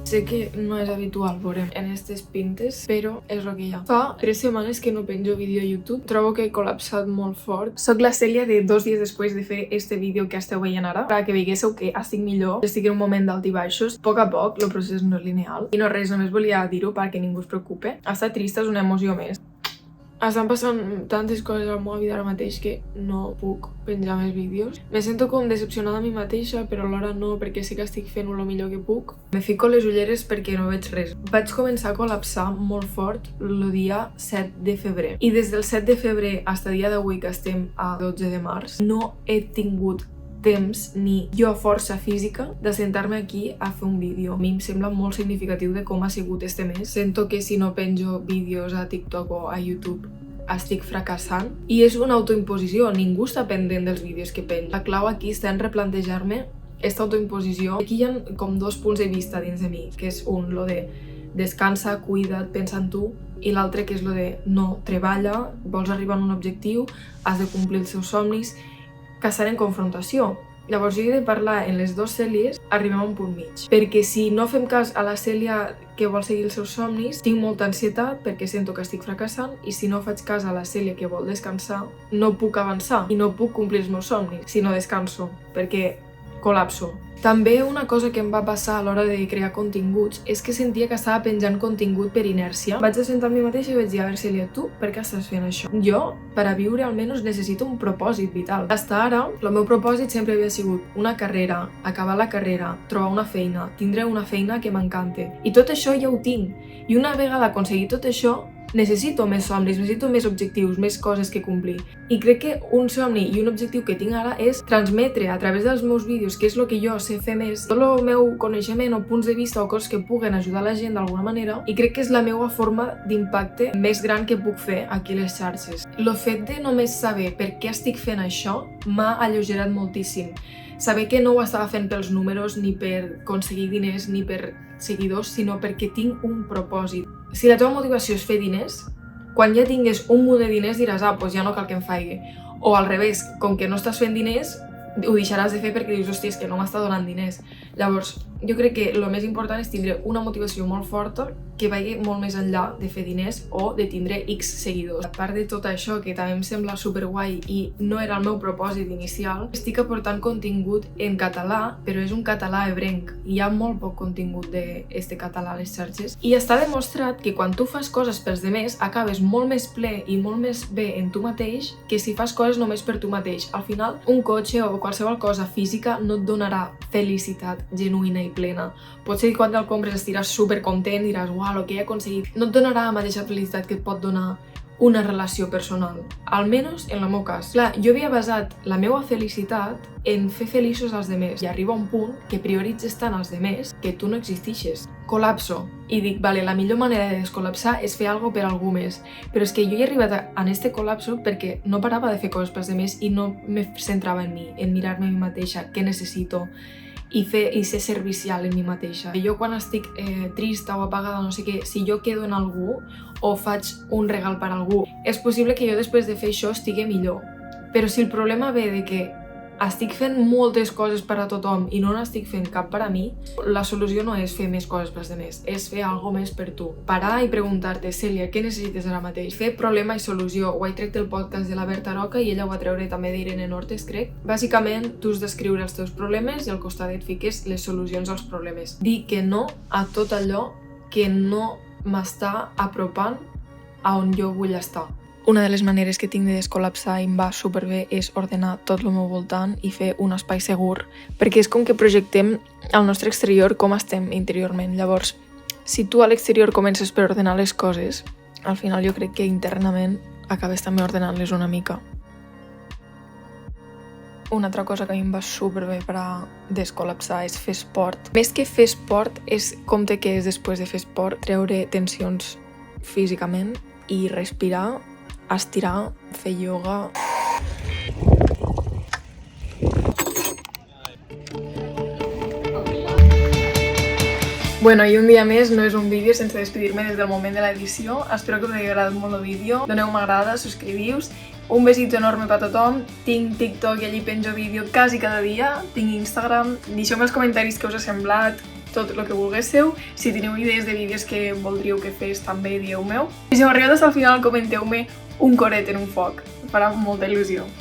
Sé que no és habitual veure en aquestes pintes, però és el que hi ha. Fa 3 setmanes que no penjo vídeo a YouTube. Trobo que he col·lapsat molt fort. Soc la Cèlia de 2 dies després de fer este vídeo que esteu veient ara, perquè veiéssiu que estic millor, estic en un moment d'alt i baixos. A poc, el procés no és lineal. I no res, només volia dir-ho perquè ningú es preocupe. Estar trista és una emoció més. Estan passant tantes coses a la meva vida ara mateix que no puc penjar més vídeos. Me sento com decepcionada a mi mateixa, però alhora no, perquè sé que estic fent el millor que puc. Me fico les ulleres perquè no veig res. Vaig començar a col·lapsar molt fort el dia 7 de febrer. I des del 7 de febrer fins al dia d'avui, que estem a 12 de març, no he tingut temps ni jo força física de sentar-me aquí a fer un vídeo. A mi em sembla molt significatiu de com ha sigut este mes. Sento que si no penjo vídeos a TikTok o a YouTube estic fracassant i és una autoimposició, ningú està pendent dels vídeos que penjo. La clau aquí està en replantejar-me aquesta autoimposició. Aquí hi ha com 2 punts de vista dins de mi, que és lo de descansa, cuida't, pensa en tu, i l'altre que és lo de no, treballa, vols arribar a un objectiu, has de complir els teus somnis, que estan en confrontació. Llavors jo he de parlar en les 2 Cèlies, arribem a un punt mig. Perquè si no fem cas a la Cèlia que vol seguir els seus somnis, tinc molta ansietat perquè sento que estic fracassant, i si no faig cas a la Cèlia que vol descansar, no puc avançar i no puc complir els meus somnis si no descanso, perquè col·lapso. També una cosa que em va passar a l'hora de crear continguts és que sentia que estava penjant contingut per inèrcia. Vaig sentar amb mi mateixa i vaig dir, a veure, Cèlia, tu per què estàs fent això? Jo, per a viure, almenys necessito un propòsit vital. Hasta ara, el meu propòsit sempre havia sigut una carrera, acabar la carrera, trobar una feina, tindre una feina que m'encante. I tot això ja ho tinc. I una vegada aconseguit tot això, necessito més somnis, necessito més objectius, més coses que complir. I crec que un somni i un objectiu que tinc ara és transmetre a través dels meus vídeos, que és el que jo sé fer més, tot el meu coneixement o punts de vista o coses que puguen ajudar la gent d'alguna manera, i crec que és la meva forma d'impacte més gran que puc fer aquí a les xarxes. El fet de només saber per què estic fent això m'ha alleugerat moltíssim. Saber que no ho estava fent pels números, ni per aconseguir diners, ni per seguidors, sinó perquè tinc un propòsit. Si la teva motivació és fer diners, quan ja tingues un munt de diners diràs, doncs ja no cal que em faci. O al revés, com que no estàs fent diners, ho deixaràs de fer perquè dius, hòstia, és que no m'està donant diners. Llavors, jo crec que el més important és tindre una motivació molt forta que vagi molt més enllà de fer diners o de tindre X seguidors. A part de tot això, que també em sembla superguai i no era el meu propòsit inicial, estic aportant contingut en català, però és un català ebrenc. Hi ha molt poc contingut d'este català a les xarxes. I està demostrat que quan tu fas coses pels demés, acabes molt més ple i molt més bé en tu mateix que si fas coses només per tu mateix. Al final, un cotxe o qualsevol cosa física no et donarà felicitat genuïna i plena. Pot ser que quan te'l compres estiràs supercontent, diràs, uau, el que he aconseguit. No et donarà la mateixa felicitat que et pot donar una relació personal, almenys en el meu cas. Clar, jo havia basat la meva felicitat en fer feliços als demés i arriba un punt que prioritzes tant als demés que tu no existixes. Col·lapso. I dic, vale, la millor manera de descol·lapsar és fer alguna per algú més. Però és que jo he arribat a este col·lapso perquè no parava de fer coses pels demés i no me centrava en mi, en mirar-me a mi mateixa, què necessito, i ser servicial en mi mateixa. Jo quan estic trista o apagada, no sé què, si jo quedo en algú o faig un regal per a algú, és possible que jo després de fer això estigui millor. Però si el problema ve de que estic fent moltes coses per a tothom i no n'estic fent cap per a mi, la solució no és fer més coses pels demés, és fer alguna més per tu. Parar i preguntar-te, Cèlia, què necessites ara mateix? Fer problema i solució. Ho he tret del podcast de la Berta Roca i ella ho va treure també d'Irene Nortes, crec. Bàsicament, tu has d'escriure els teus problemes i al costat et fiques les solucions als problemes. Dir que no a tot allò que no m'està apropant a on jo vull estar. Una de les maneres que tinc de descol·lapsar i em va superbé és ordenar tot el meu voltant i fer un espai segur, perquè és com que projectem al nostre exterior com estem interiorment. Llavors, si tu a l'exterior comences per ordenar les coses, al final jo crec que internament acabes també ordenant-les una mica. Una altra cosa que a mi em va superbé per a descol·lapsar és fer esport. Més que fer esport, és compte que és després de fer esport, treure tensions físicament i respirar, estirar, fer ioga. Bueno, i un dia més, no és un vídeo sense despedir-me des del moment de l'edició. Espero que us hagi agradat molt el vídeo. Doneu m'agrada, subscriviu-vos. Un besito enorme per tothom. Tinc TikTok i allí penjo vídeo quasi cada dia. Tinc Instagram. Deixeu-me els comentaris què us ha semblat. tot el que volguéssiu. Si teniu idees de vídeos que voldríeu que fes, també dieu-meu. I si heu arribat fins al final, comenteu-me un coret en un foc. Farà molta il·lusió.